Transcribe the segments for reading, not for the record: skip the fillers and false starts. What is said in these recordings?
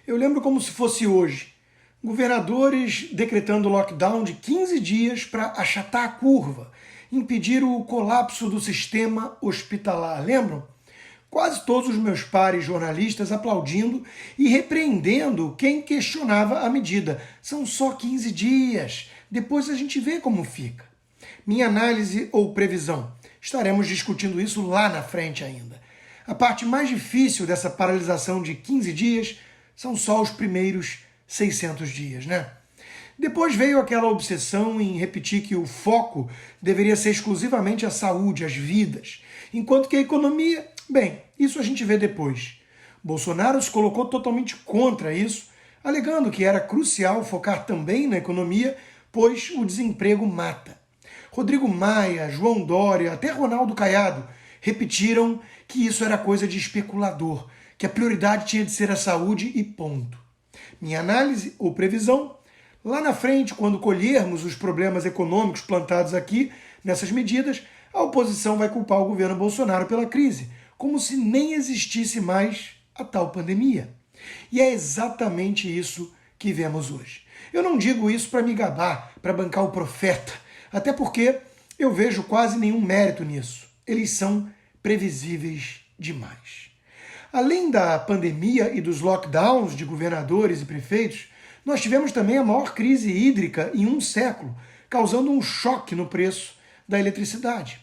Eu lembro como se fosse hoje. Governadores decretando lockdown de 15 dias para achatar a curva, impedir o colapso do sistema hospitalar. Lembram? Quase todos os meus pares jornalistas aplaudindo e repreendendo quem questionava a medida. São só 15 dias, depois a gente vê como fica. Minha análise ou previsão? Estaremos discutindo isso lá na frente ainda. A parte mais difícil dessa paralisação de 15 dias são só os primeiros 600 dias, né? Depois veio aquela obsessão em repetir que o foco deveria ser exclusivamente a saúde, as vidas, enquanto que a economia, bem, isso a gente vê depois. Bolsonaro se colocou totalmente contra isso, alegando que era crucial focar também na economia, pois o desemprego mata. Rodrigo Maia, João Dória, até Ronaldo Caiado repetiram que isso era coisa de especulador, que a prioridade tinha de ser a saúde e ponto. Minha análise ou previsão? Lá na frente, quando colhermos os problemas econômicos plantados aqui nessas medidas, a oposição vai culpar o governo Bolsonaro pela crise, como se nem existisse mais a tal pandemia. E é exatamente isso que vemos hoje. Eu não digo isso para me gabar, para bancar o profeta, até porque eu vejo quase nenhum mérito nisso. Eles são previsíveis demais. Além da pandemia e dos lockdowns de governadores e prefeitos, nós tivemos também a maior crise hídrica em um século, causando um choque no preço da eletricidade.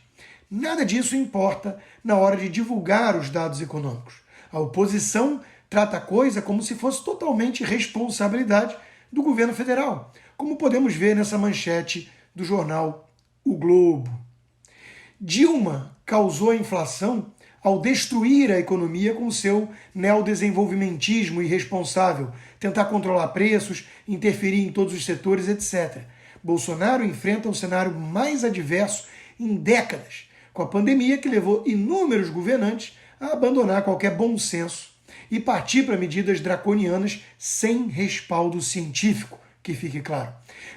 Nada disso importa na hora de divulgar os dados econômicos. A oposição trata a coisa como se fosse totalmente responsabilidade do governo federal, como podemos ver nessa manchete do jornal O Globo. Dilma causou a inflação ao destruir a economia com seu neodesenvolvimentismo irresponsável, tentar controlar preços, interferir em todos os setores, etc. Bolsonaro enfrenta o cenário mais adverso em décadas, com a pandemia que levou inúmeros governantes a abandonar qualquer bom senso e partir para medidas draconianas sem respaldo científico, que fique claro.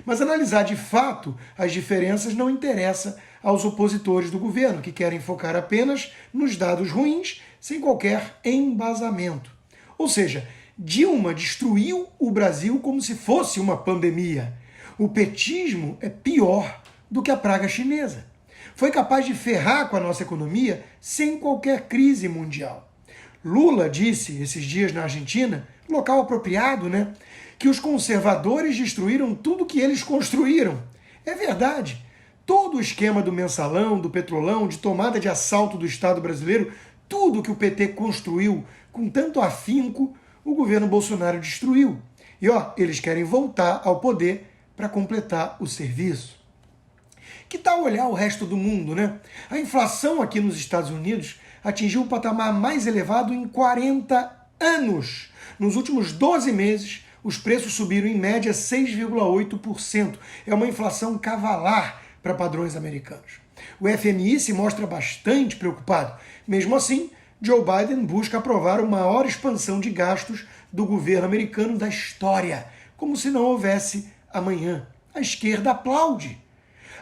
Mas analisar de fato as diferenças não interessa aos opositores do governo, que querem focar apenas nos dados ruins, sem qualquer embasamento. Ou seja, Dilma destruiu o Brasil como se fosse uma pandemia. O petismo é pior do que a praga chinesa. Foi capaz de ferrar com a nossa economia sem qualquer crise mundial. Lula disse esses dias na Argentina, local apropriado, né, que os conservadores destruíram tudo que eles construíram. É verdade. Todo o esquema do mensalão, do petrolão, de tomada de assalto do Estado brasileiro, tudo que o PT construiu com tanto afinco, o governo Bolsonaro destruiu. E eles querem voltar ao poder para completar o serviço. Que tal olhar o resto do mundo, né? A inflação aqui nos Estados Unidos atingiu o patamar mais elevado em 40 anos. Nos últimos 12 meses, os preços subiram em média 6,8%. É uma inflação cavalar para padrões americanos. O FMI se mostra bastante preocupado. Mesmo assim, Joe Biden busca aprovar a maior expansão de gastos do governo americano da história, como se não houvesse amanhã. A esquerda aplaude.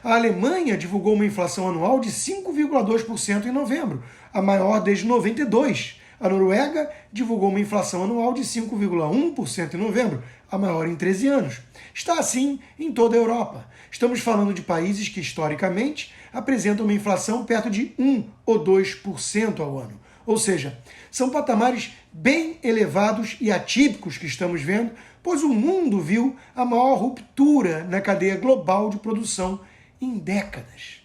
A Alemanha divulgou uma inflação anual de 5,2% em novembro, a maior desde 92. A Noruega divulgou uma inflação anual de 5,1% em novembro, a maior em 13 anos. Está assim em toda a Europa. Estamos falando de países que, historicamente, apresentam uma inflação perto de 1 ou 2% ao ano. Ou seja, são patamares bem elevados e atípicos que estamos vendo, pois o mundo viu a maior ruptura na cadeia global de produção em décadas.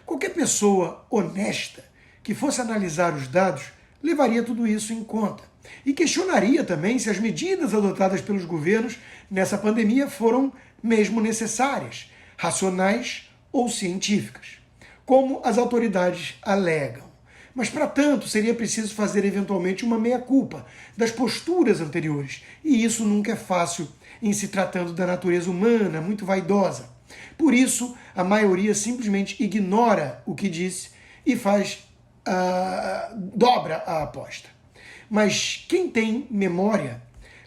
Qualquer pessoa honesta que fosse analisar os dados levaria tudo isso em conta e questionaria também se as medidas adotadas pelos governos nessa pandemia foram mesmo necessárias, racionais ou científicas, como as autoridades alegam. Mas, para tanto, seria preciso fazer eventualmente uma meia-culpa das posturas anteriores, e isso nunca é fácil em se tratando da natureza humana, muito vaidosa. Por isso, a maioria simplesmente ignora o que disse e dobra a aposta. Mas quem tem memória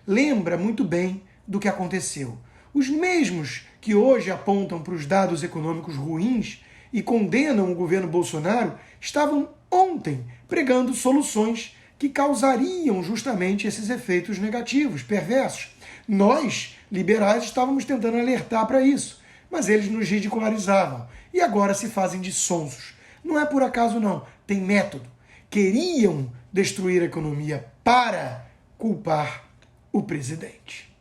lembra muito bem do que aconteceu. Os mesmos que hoje apontam para os dados econômicos ruins e condenam o governo Bolsonaro estavam ontem pregando soluções que causariam justamente esses efeitos negativos, perversos. Nós, liberais, estávamos tentando alertar para isso, mas eles nos ridicularizavam e agora se fazem de sonsos. Não é por acaso não, tem método. Queriam destruir a economia para culpar o presidente.